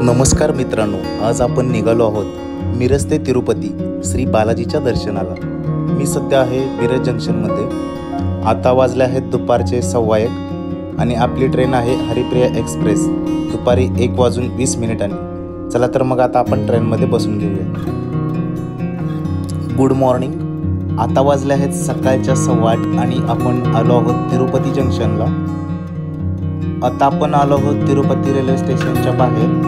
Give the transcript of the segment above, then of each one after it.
नमस्कार मित्रांनो, आज आपण निघालो आहोत मिरज ते तिरुपती श्री बालाजीच्या दर्शनाला। मी सध्या आहे मिरज जंक्शनमध्ये। आता वाजले आहेत दुपारचे 1:15 आणि आपली ट्रेन आहे हरिप्रिया एक्सप्रेस दुपारी 1:20 चला तर मग आता आपण ट्रेनमध्ये बसून घेऊया। Good morning. आता वाजले आहेत सकाळच्या 8:15 आणि आपण आलो आहोत तिरुपती जंक्शनला। आता आपण आलो आहोत तिरुपती रेल्वे स्टेशनच्या बाहेर।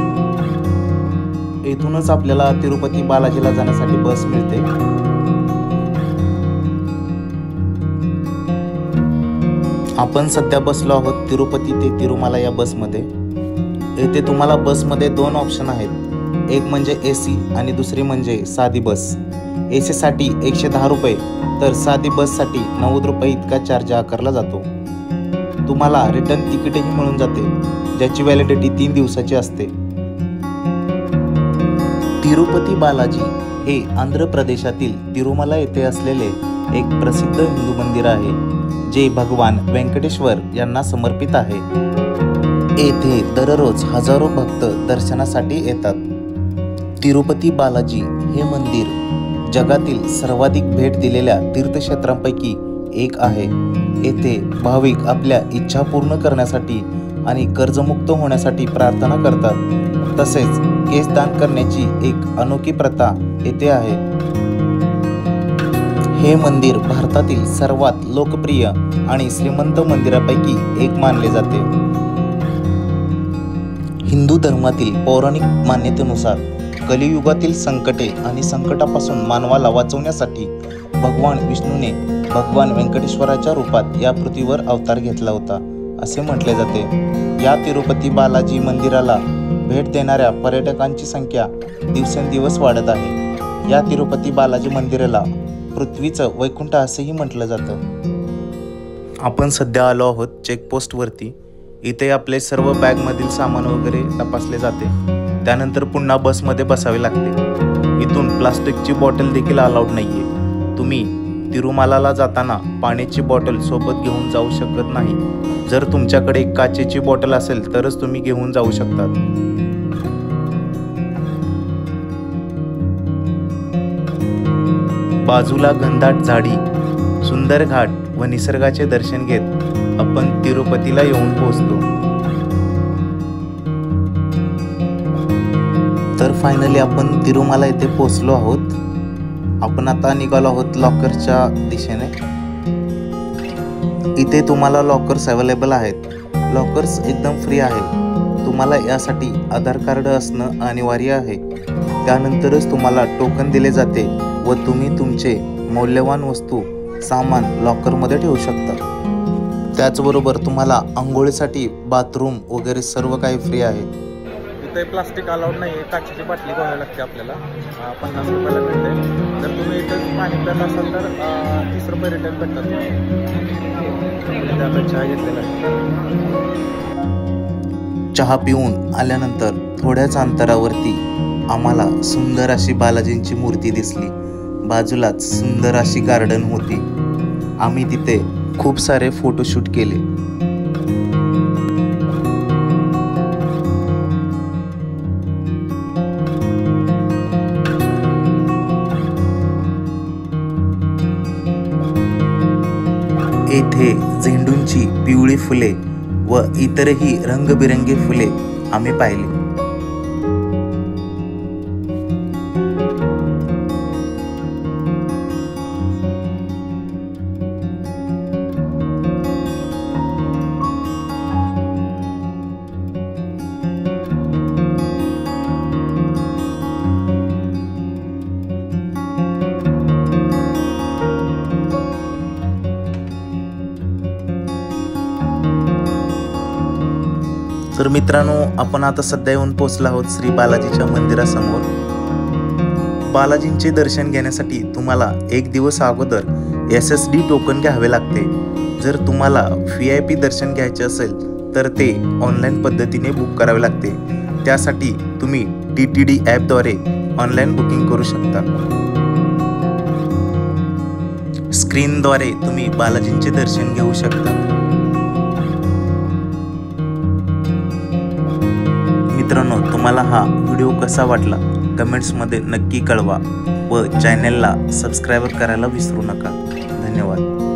इथूनच आपल्याला तिरुपती बालाजीला जाण्यासाठी बस मिळते। आपण सध्या बसलो आहोत तिरुपती ते तिरुमला या बसमध्ये। येथे तुम्हाला बसमध्ये 2 ऑप्शन आहेत, एक म्हणजे एसी आणि दुसरी म्हणजे साधी बस। एसी साठी 110 रुपये तर साधी बससाठी 90 रुपये इतका चार्ज आकारला जातो। तुम्हाला रिटर्न तिकीटही मिळून जाते, ज्याची व्हॅलिडिटी 3 दिवसाची असते। तिरुपती बालाजी हे आंध्र प्रदेशातील तिरुमला येथे असलेले एक प्रसिद्ध हिंदू मंदिर आहे, जे भगवान व्यंकटेश्वर यांना समर्पित आहे। येथे दररोज हजारो भक्त दर्शनासाठी येतात। तिरुपती बालाजी हे मंदिर जगातील सर्वाधिक भेट दिलेल्या तीर्थक्षेत्रांपैकी एक आहे। येथे भाविक आपल्या इच्छा पूर्ण करण्यासाठी आणि कर्जमुक्त होण्यासाठी प्रार्थना करतात। तसेच केस दान करण्याची एक अनोखी प्रथा येथे आहे। हे मंदिर भारतातील सर्वात लोकप्रिय आणि श्रीमंत मंदिरापैकी एक मानले जाते। हिंदू धर्मातील पौराणिक मान्यतेनुसार कलियुगातील संकटे आणि संकटापासून मानवाला वाचवण्यासाठी भगवान विष्णूने भगवान व्यंकटेश्वराच्या रूपात या पृथ्वीवर अवतार घेतला होता, असे म्हटले जाते। या तिरुपती बालाजी मंदिराला भेट देणाऱ्या पर्यटकांची संख्या दिवसेंदिवस वाढत आहे। या तिरुपती बालाजी मंदिराला पृथ्वीचं वैकुंठ असेही म्हटलं जातं। आपण सध्या आलो आहोत चेकपोस्टवरती। इथे आपले सर्व बॅगमधील सामान वगैरे तपासले जाते, त्यानंतर पुन्हा बसमध्ये बसावे लागते। इथून प्लास्टिकची बॉटल देखील अलाउड नाहीये। तुम्ही तिरुमलाला जाताना पाण्याची बॉटल सोबत घेऊन जाऊ शकत नाही। जर तुमच्याकडे काचेची बॉटल असेल तरच तुम्ही घेऊन जाऊ शकतात। बाजूला घनदाट झाडी, सुंदर घाट व निसर्गाचे दर्शन घेत आपण तिरुपतीला येऊन पोहोचतो। तर फायनली आपण तिरुमला येथे पोहोचलो आहोत। आपण आता निघालो आहोत लॉकरच्या दिशेने। इथे तुम्हाला लॉकर्स अवेलेबल आहेत। लॉकर्स एकदम फ्री आहे। तुम्हाला यासाठी आधार कार्ड असणं अनिवार्य आहे। त्यानंतरच तुम्हाला टोकन दिले जाते व तुम्ही तुमचे मौल्यवान वस्तू सामान लॉकरमध्ये ठेवू शकता। त्याचबरोबर तुम्हाला आंघोळीसाठी बाथरूम वगैरे सर्व काही फ्री आहे। इथे प्लास्टिक अलाउड नाही आहे। काचेची बाटली घ्यावी लागते आपल्याला, 50 रुपयाला मिळते। जर तुम्ही इथं पाणी पित असाल तर 30 रुपये रिटर्न भेटतात। आता चहा घेतलेला आहे। चहा पिऊन आल्यानंतर थोड्याच अंतरावरती आम्हाला सुंदर अशी बालाजींची मूर्ती दिसली। बाजूलाच सुंदर अशी गार्डन होती। आम्ही तिथे खूप सारे फोटोशूट केले। येथे झेंडूंची पिवळी फुले व इतरही रंगबिरंगी फुले आम्ही पाहिली। तर मित्रांनो, आपण आता सध्या येऊन पोहोचलो आहोत श्री बालाजीच्या मंदिरासमोर। बालाजींचे दर्शन घेण्यासाठी तुम्हाला 1 दिवस अगोदर SSD टोकन घ्यावे लागते। जर तुम्हाला VIP दर्शन घ्यायचे असेल तर ते ऑनलाईन पद्धतीने बुक करावे लागते। त्यासाठी तुम्ही TTD ॲपद्वारे ऑनलाईन बुकिंग करू शकता। स्क्रीनद्वारे तुम्ही बालाजींचे दर्शन घेऊ शकता। मित्रांनो, तुम्हाला हा व्हिडिओ कसा वाटला कमेंट्समध्ये नक्की कळवा व चॅनलला सबस्क्राईब करायला विसरू नका. धन्यवाद.